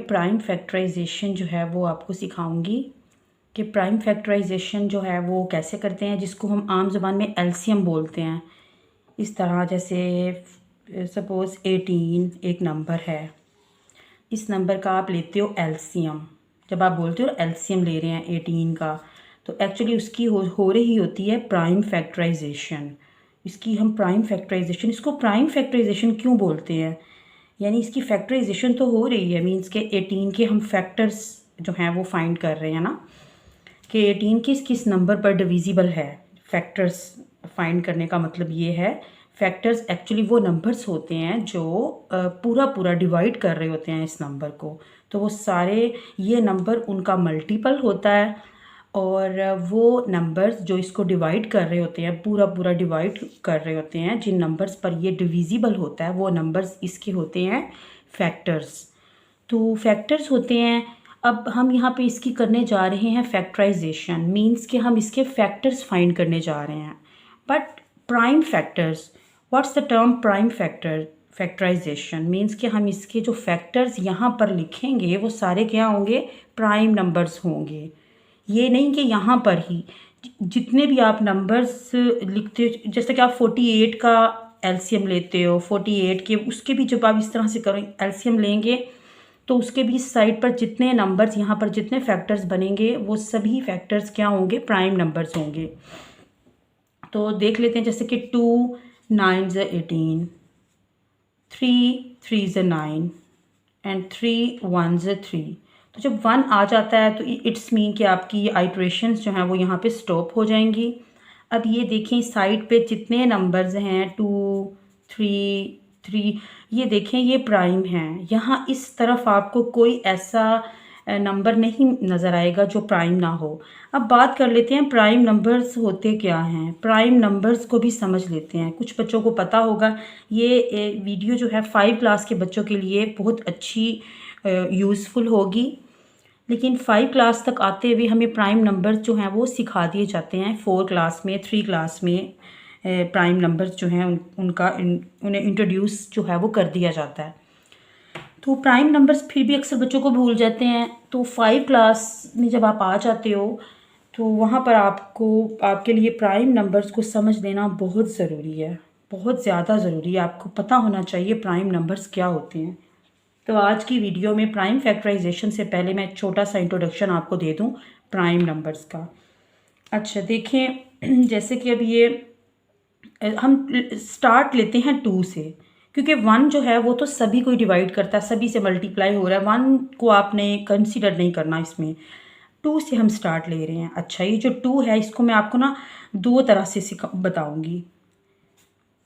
Prime factorisation जो है वो आपको सिखाऊंगी कि प्राइम फैक्टराइजेशन जो है वो कैसे करते हैं, जिसको हम आम ज़बान में एलसीएम बोलते हैं। इस तरह जैसे सपोज़ 18 एक नंबर है, इस नंबर का आप लेते हो एलसीएम। जब आप बोलते हो एलसीएम ले रहे हैं 18 का, तो एक्चुअली उसकी हो रही होती है प्राइम फैक्टराइजेशन। इसकी हम प्राइम फैक्टराइजेशन, इसको प्राइम फैक्टराइजेशन क्यों बोलते हैं, यानी इसकी फैक्टराइजेशन तो हो रही है, मींस के 18 के हम फैक्टर्स जो हैं वो फाइंड कर रहे हैं ना, कि 18 किस किस नंबर पर डिविजिबल है। फैक्टर्स फाइंड करने का मतलब ये है, फैक्टर्स एक्चुअली वो नंबर्स होते हैं जो पूरा पूरा डिवाइड कर रहे होते हैं इस नंबर को। तो वो सारे ये नंबर उनका मल्टीपल होता है, और वो नंबर्स जो इसको डिवाइड कर रहे होते हैं, पूरा पूरा डिवाइड कर रहे होते हैं, जिन नंबर्स पर ये डिविजिबल होता है वो नंबर्स इसके होते हैं फैक्टर्स। तो फैक्टर्स होते हैं। अब हम यहाँ पे इसकी करने जा रहे हैं फैक्टराइजेशन, मींस कि हम इसके फैक्टर्स फाइंड करने जा रहे हैं। But prime factors, what's the term prime factorization means कि हम इसके जो फैक्टर्स यहाँ पर लिखेंगे वो सारे क्या होंगे, प्राइम नंबर्स होंगे। ये नहीं कि यहाँ पर ही जितने भी आप नंबर्स लिखते हो, जैसे कि आप 48 का एलसीएम लेते हो, 48 के उसके भी जब आप इस तरह से करो एलसीएम लेंगे, तो उसके भी साइड पर जितने नंबर्स यहाँ पर जितने फैक्टर्स बनेंगे वो सभी फैक्टर्स क्या होंगे, प्राइम नंबर्स होंगे। तो देख लेते हैं, जैसे कि 2 9 ज़ 18, 3 3 ज़ 9 एंड 3 1 ज़ 3। तो जब 1 आ जाता है तो इट्स मीन कि आपकी ये आइट्रेशंस जो हैं वो यहाँ पे स्टॉप हो जाएंगी। अब ये देखें साइड पे जितने नंबर्स हैं 2 3 3, ये देखें ये प्राइम हैं। यहाँ इस तरफ आपको कोई ऐसा नंबर नहीं नज़र आएगा जो प्राइम ना हो। अब बात कर लेते हैं प्राइम नंबर्स होते क्या हैं, प्राइम नंबर्स को भी समझ लेते हैं। कुछ बच्चों को पता होगा, ये वीडियो जो है 5 क्लास के बच्चों के लिए बहुत अच्छी यूज़फुल होगी, लेकिन 5 क्लास तक आते हुए हमें प्राइम नंबर्स जो हैं वो सिखा दिए जाते हैं। 4 क्लास में, 3 क्लास में प्राइम नंबर्स जो हैं उन्हें इंट्रोड्यूस जो है वो कर दिया जाता है। तो प्राइम नंबर्स फिर भी अक्सर बच्चों को भूल जाते हैं। तो 5 क्लास में जब आप आ जाते हो तो वहाँ पर आपके लिए प्राइम नंबर्स को समझ लेना बहुत ज़रूरी है, बहुत ज़्यादा ज़रूरी है। आपको पता होना चाहिए प्राइम नंबर्स क्या होते हैं। तो आज की वीडियो में प्राइम फैक्टराइजेशन से पहले मैं छोटा सा इंट्रोडक्शन आपको दे दूं प्राइम नंबर्स का। अच्छा देखें, जैसे कि अब ये हम स्टार्ट लेते हैं 2 से, क्योंकि 1 जो है वो तो सभी को डिवाइड करता है, सभी से मल्टीप्लाई हो रहा है। 1 को आपने कंसीडर नहीं करना इसमें। 2 से हम स्टार्ट ले रहे हैं। अच्छा, ये जो 2 है इसको मैं आपको ना 2 तरह से बताऊंगी,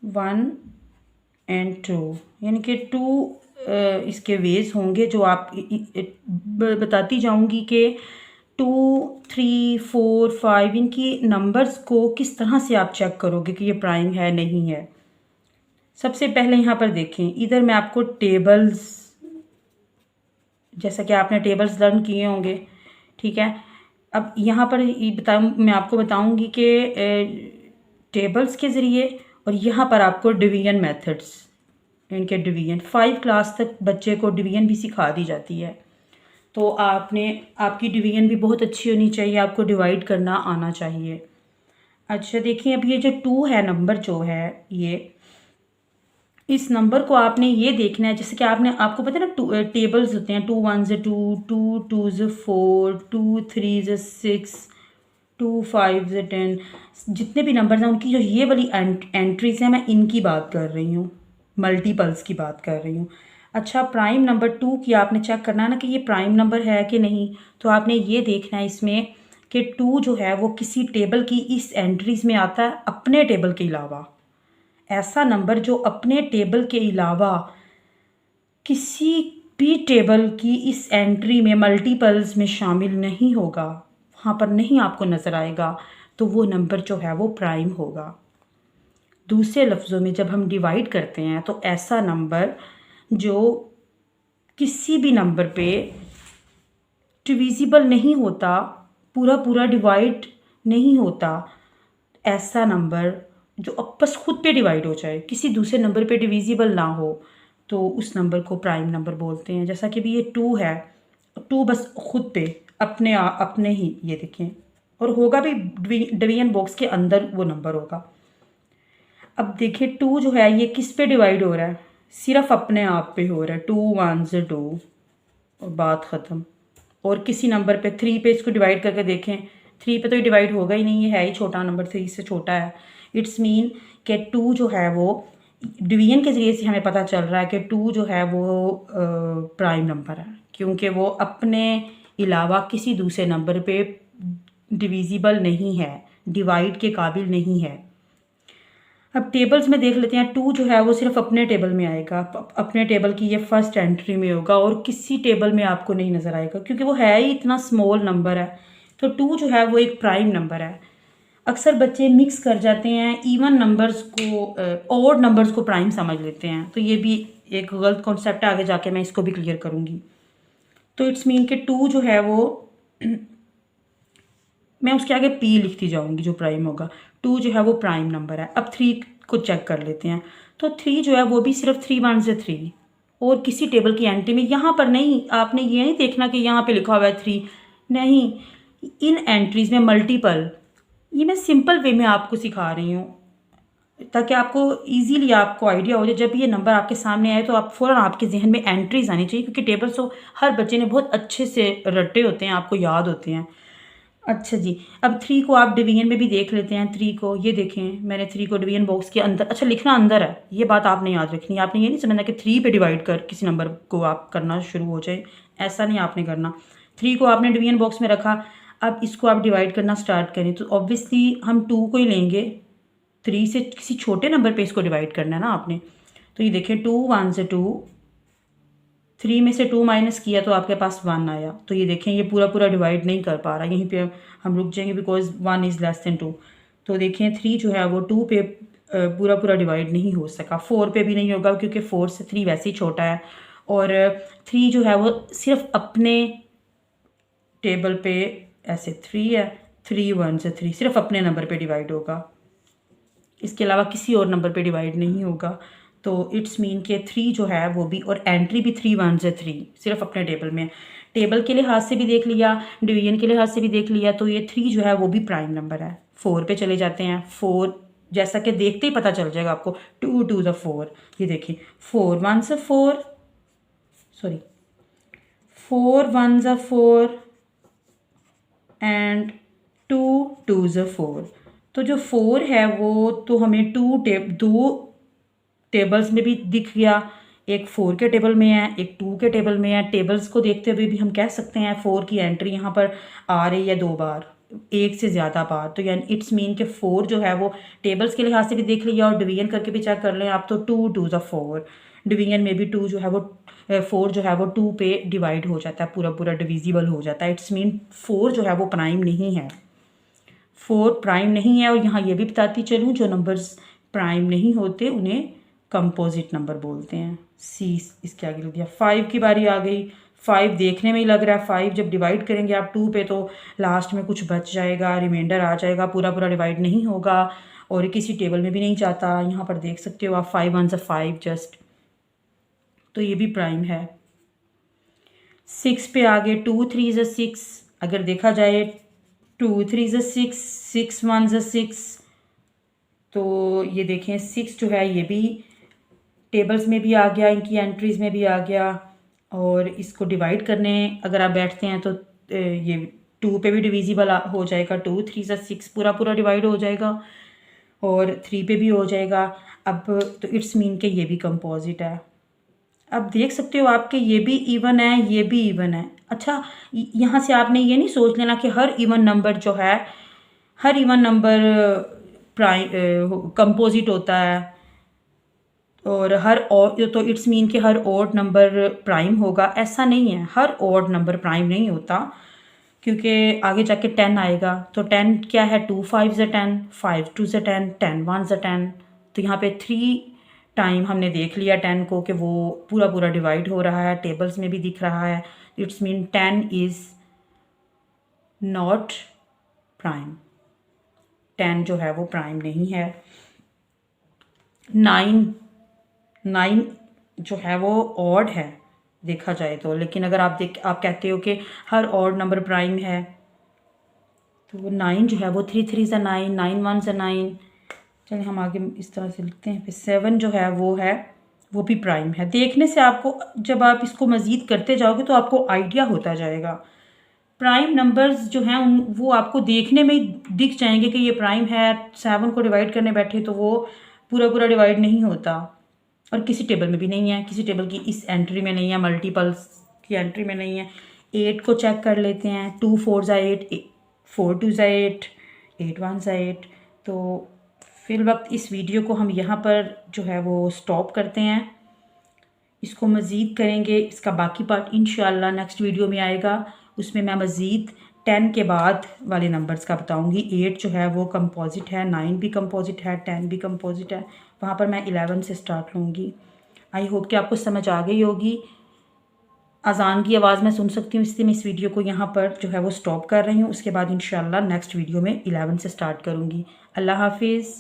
1 एंड 2, यानी कि 2 इसके वेज होंगे जो आप बताती जाऊंगी कि 2 3 4 5 इनकी नंबर्स को किस तरह से आप चेक करोगे कि ये प्राइम है नहीं है। सबसे पहले यहाँ पर देखें, इधर मैं आपको टेबल्स, जैसा कि आपने टेबल्स लर्न किए होंगे, ठीक है। अब यहाँ पर मैं आपको बताऊंगी कि टेबल्स के ज़रिए, और यहाँ पर आपको डिवीजन मेथड्स, इनके डिवीजन 5 क्लास तक बच्चे को डिवीजन भी सिखा दी जाती है। तो आपकी डिवीजन भी बहुत अच्छी होनी चाहिए, आपको डिवाइड करना आना चाहिए। अच्छा देखिए, अब ये जो 2 है नंबर जो है, ये इस नंबर को आपने ये देखना है, जैसे कि आपको पता है ना टेबल्स होते हैं, 2 1 ज़ 2, 2 2 ज़ 4, 2 3 ज़ 6, 2 5 ज़ 10। जितने भी नंबर्स हैं उनकी जो ये वाली एंट्रीज हैं, मैं इनकी बात कर रही हूँ, मल्टीपल्स की बात कर रही हूँ। अच्छा, प्राइम नंबर 2 की आपने चेक करना है ना कि ये प्राइम नंबर है कि नहीं। तो आपने ये देखना है इसमें कि 2 जो है वो किसी टेबल की इस एंट्रीज में आता है अपने टेबल के अलावा। ऐसा नंबर जो अपने टेबल के अलावा किसी भी टेबल की इस एंट्री में मल्टीपल्स में शामिल नहीं होगा, वहाँ पर नहीं आपको नज़र आएगा, तो वो नंबर जो है वो प्राइम होगा। दूसरे लफ्ज़ों में जब हम डिवाइड करते हैं तो ऐसा नंबर जो किसी भी नंबर पे डिविजिबल नहीं होता, पूरा पूरा डिवाइड नहीं होता, ऐसा नंबर जो आपस खुद पे डिवाइड हो जाए, किसी दूसरे नंबर पे डिविजिबल ना हो, तो उस नंबर को प्राइम नंबर बोलते हैं। जैसा कि भी ये 2 है, 2 बस खुद पे अपने ही ये देखें, और होगा भी डिवीजन बॉक्स के अंदर वो नंबर होगा। अब देखिए 2 जो है ये किस पे डिवाइड हो रहा है, सिर्फ अपने आप पे हो रहा है, 2 1 2 और बात ख़त्म। और किसी नंबर पे 3 पे इसको डिवाइड करके देखें, 3 पे तो ये डिवाइड होगा ही नहीं, ये है ही छोटा नंबर, 3 से छोटा है। इट्स मीन कि 2 जो है वो डिवीजन के ज़रिए से हमें पता चल रहा है कि 2 जो है वो प्राइम नंबर है, क्योंकि वो अपने अलावा किसी दूसरे नंबर पे डिविजिबल नहीं है, डिवाइड के काबिल नहीं है। अब टेबल्स में देख लेते हैं, 2 जो है वो सिर्फ अपने टेबल में आएगा, अपने टेबल की ये फर्स्ट एंट्री में होगा और किसी टेबल में आपको नहीं नज़र आएगा, क्योंकि वो है ही इतना स्मॉल नंबर है। तो 2 जो है वो एक प्राइम नंबर है। अक्सर बच्चे मिक्स कर जाते हैं, इवन नंबर्स को ऑड नंबर्स को प्राइम समझ लेते हैं, तो ये भी एक गलत कॉन्सेप्ट है। आगे जाके मैं इसको भी क्लियर करूँगी। तो इट्स मीन कि 2 जो है वो मैं उसके आगे पी लिखती जाऊंगी जो प्राइम होगा। 2 जो है वो प्राइम नंबर है। अब 3 को चेक कर लेते हैं। तो 3 जो है वो भी सिर्फ 3 1 से 3 और किसी टेबल की एंट्री में यहाँ पर नहीं, आपने ये नहीं देखना कि यहाँ पे लिखा हुआ है 3, नहीं, इन एंट्रीज में मल्टीपल। ये मैं सिंपल वे में आपको सिखा रही हूँ ताकि आपको इजीली आपको आइडिया हो जाए। जब ये नंबर आपके सामने आए तो आप फ़ौरन आपके जहन में एंट्रीज आनी चाहिए, क्योंकि टेबल्स तो हर बच्चे ने बहुत अच्छे से रटे होते हैं, आपको याद होते हैं। अच्छा जी, अब 3 को आप डिवीजन में भी देख लेते हैं। 3 को ये देखें, मैंने 3 को डिवीजन बॉक्स के अंदर, अच्छा लिखना अंदर है, ये बात आपने याद रखनी है। आपने ये नहीं समझना कि 3 पे डिवाइड कर किसी नंबर को आप करना शुरू हो जाए, ऐसा नहीं आपने करना। 3 को आपने डिवीजन बॉक्स में रखा, अब इसको आप डिवाइड करना स्टार्ट करें तो ऑब्वियसली हम 2 को ही लेंगे, 3 से किसी छोटे नंबर पे इसको डिवाइड करना है ना आपने। तो ये देखें 2 1 से 2, 3 में से 2 माइनस किया तो आपके पास 1 आया। तो ये देखें ये पूरा पूरा डिवाइड नहीं कर पा रहा, यहीं पे हम रुक जाएंगे बिकॉज 1 इज़ लेस देन 2। तो देखें 3 जो है वो 2 पे पूरा पूरा डिवाइड नहीं हो सका, 4 पे भी नहीं होगा क्योंकि 4 से 3 वैसे ही छोटा है। और 3 जो है वो सिर्फ अपने टेबल पे ऐसे 3 है, 3 1 से 3 सिर्फ अपने नंबर पे डिवाइड होगा, इसके अलावा किसी और नंबर पे डिवाइड नहीं होगा। तो इट्स मीन के 3 जो है वो भी, और एंट्री भी 3 1 से 3 सिर्फ अपने टेबल में। टेबल के लिहाज से भी देख लिया, डिवीजन के लिहाज से भी देख लिया, तो ये 3 जो है वो भी प्राइम नंबर है। 4 पे चले जाते हैं। 4 जैसा कि देखते ही पता चल जाएगा आपको, 2 2 ज़ा 4, ये देखिए 4 1 से 4, सॉरी 4 1 ज़ा 4 एंड 2 2 ज़ा 4। तो जो 4 है वो तो हमें दो टेबल्स में भी दिख गया, एक 4 के टेबल में है, एक 2 के टेबल में है। टेबल्स को देखते हुए भी हम कह सकते हैं 4 की एंट्री यहाँ पर आ रही है 2 बार, एक से ज़्यादा बार। तो यानी इट्स मीन के 4 जो है वो टेबल्स के लिहाज से भी देख लिया और डिवीजन करके भी चेक कर लें आप, तो 2 2 ज़ा 4, डिवीजन में भी 2 जो है वो 4 जो है वो 2 पे डिवाइड हो जाता है, पूरा पूरा डिविजिबल हो जाता है। इट्स मीन 4 जो है वो प्राइम नहीं है, 4 प्राइम नहीं है। और यहाँ ये भी बताती चलूँ, जो नंबर्स प्राइम नहीं होते उन्हें कंपोजिट नंबर बोलते हैं। सी इसके आगे लिख दिया। 5 की बारी आ गई। 5 देखने में ही लग रहा है, 5 जब डिवाइड करेंगे आप 2 पे तो लास्ट में कुछ बच जाएगा, रिमाइंडर आ जाएगा, पूरा पूरा डिवाइड नहीं होगा और किसी टेबल में भी नहीं जाता। यहाँ पर देख सकते हो आप 5 1 से 5 जस्ट, तो ये भी प्राइम है। 6 पे आगे 2 3 से 6, अगर देखा जाए 2 3 से 6, 6 1 से 6, तो ये देखें 6 जो है ये भी टेबल्स में भी आ गया, इनकी एंट्रीज में भी आ गया। और इसको डिवाइड करने अगर आप बैठते हैं तो ये 2 पे भी डिविजिबल हो जाएगा, 2 3 से 6 पूरा पूरा डिवाइड हो जाएगा और 3 पे भी हो जाएगा। अब तो इट्स मीन के ये भी कंपोजिट है। अब देख सकते हो आपके ये भी इवन है, ये भी इवन है। अच्छा, यहाँ से आपने ये नहीं सोच लेना कि हर इवन नंबर जो है, हर इवन नंबर कंपोजिट होता है और तो इट्स मीन कि हर ऑड नंबर प्राइम होगा, ऐसा नहीं है। हर ऑड नंबर प्राइम नहीं होता, क्योंकि आगे जाके 10 आएगा। तो 10 क्या है, 2 5 से 10, 5 2 से 10, 10 1 से 10। तो यहाँ पे 3 टाइम हमने देख लिया 10 को कि वो पूरा पूरा डिवाइड हो रहा है, टेबल्स में भी दिख रहा है। It's mean 10 is not prime, 10 जो है वो प्राइम नहीं है। 9 जो है वो ऑड है देखा जाए तो। लेकिन अगर आप कहते हो कि हर ऑड नंबर प्राइम है, तो वो 9 जो है वो 3 3 ज़ा 9, 9 1 ज़ा 9। चलिए हम आगे इस तरह से लिखते हैं। फिर 7 जो है वो भी प्राइम है। देखने से आपको, जब आप इसको मज़ीद करते जाओगे तो आपको आइडिया होता जाएगा। प्राइम नंबर्स जो हैं वो आपको देखने में ही दिख जाएंगे कि ये प्राइम है। 7 को डिवाइड करने बैठे तो वो पूरा पूरा डिवाइड नहीं होता, और किसी टेबल में भी नहीं है, किसी टेबल की इस एंट्री में नहीं है, मल्टीपल्स की एंट्री में नहीं है। 8 को चेक कर लेते हैं। 2 4 ज़ा 8, 4 2 ज़ा 8, 8 1 ज़ा 8। तो फिर वक्त इस वीडियो को हम यहाँ पर जो है वो स्टॉप करते हैं। इसको मज़ीद करेंगे, इसका बाकी पार्ट इंशाल्लाह नेक्स्ट वीडियो में आएगा। उसमें मैं मज़ीद 10 के बाद वाले नंबर्स का बताऊंगी। 8 जो है वो कंपोजिट है, 9 भी कंपोजिट है, 10 भी कंपोजिट है। वहाँ पर मैं 11 से स्टार्ट लूँगी। आई होप कि आपको समझ आ गई होगी। अज़ान की आवाज़ मैं सुन सकती हूँ, इसलिए मैं इस वीडियो को यहाँ पर जो है वो स्टॉप कर रही हूँ। उसके बाद इंशाल्लाह नेक्स्ट वीडियो में 11 से स्टार्ट करूँगी। अल्लाह हाफिज़।